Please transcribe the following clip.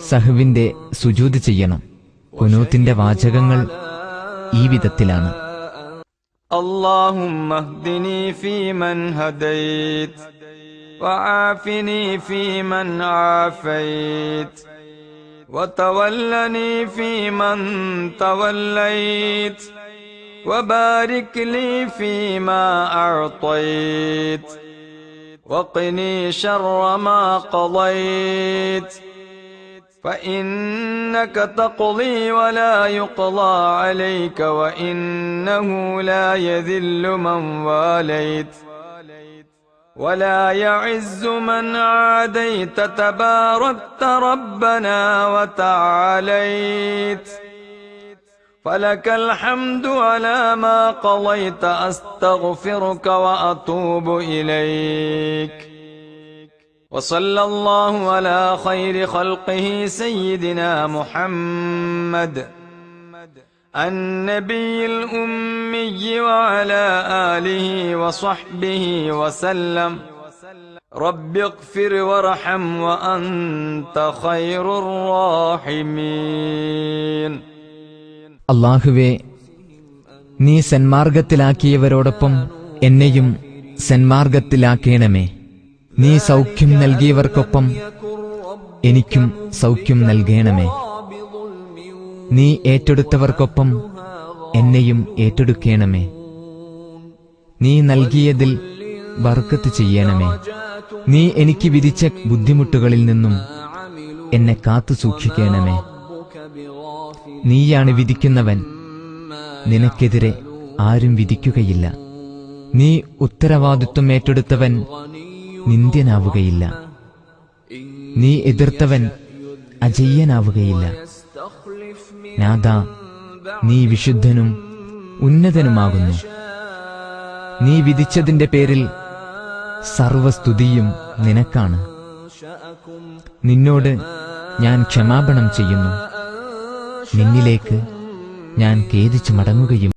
സഹ്വിന്റെ സുജൂദ് ചെയ്യണം. ഖുനൂത്തിന്റെ വാചകങ്ങൾ ഈ വിധത്തിലാണ്: اللهم اهدني فيمن هديت وعافني فيمن عافيت وتولني فيمن توليت وبارك لي فيما أعطيت وقني شر ما قضيت فإنك تقضي ولا يقضى عليك وإنه لا يذل من واليت ولا يعز من عاديت تباركت ربنا وتعاليت فلك الحمد على ما قضيت أستغفرك وأتوب إليك وصلى الله على خير خلقه سيدنا محمد النبي الأمي وعلى آله وصحبه وسلم رب اغفر وارحم وأنت خير الراحمين. അല്ലാഹുവേ, നീ സന്മാർഗത്തിലാക്കിയവരോടൊപ്പം എന്നെയും സന്മാർഗത്തിലാക്കേണമേ. നീ സൗഖ്യം നൽകിയവർക്കൊപ്പം എനിക്കും സൗഖ്യം നൽകണമേ. നീ ഏറ്റെടുത്തവർക്കൊപ്പം എന്നെയും ഏറ്റെടുക്കണമേ. നീ നൽകിയതിൽ ബർക്കത്ത് ചെയ്യണമേ. നീ എനിക്ക് വിധിച്ച ബുദ്ധിമുട്ടുകളിൽ നിന്നും എന്നെ കാത്തു സൂക്ഷിക്കണമേ. നീയാണ് വിധിക്കുന്നവൻ, നിനക്കെതിരെ ആരും വിധിക്കുകയില്ല. നീ ഉത്തരവാദിത്വം ഏറ്റെടുത്തവൻ നിന്ദ്യനാവുകയില്ല. നീ എതിർത്തവൻ അജയ്യനാവുകയില്ല. നാഥാ, നീ വിശുദ്ധനും ഉന്നതനുമാകുന്നു. നീ വിധിച്ചതിന്റെ പേരിൽ സർവസ്തുതിയും നിനക്കാണ്. നിന്നോട് ഞാൻ ക്ഷമാപണം ചെയ്യുന്നു. നിന്നിലേക്ക് ഞാൻ ഖേദിച്ചു മടങ്ങുകയും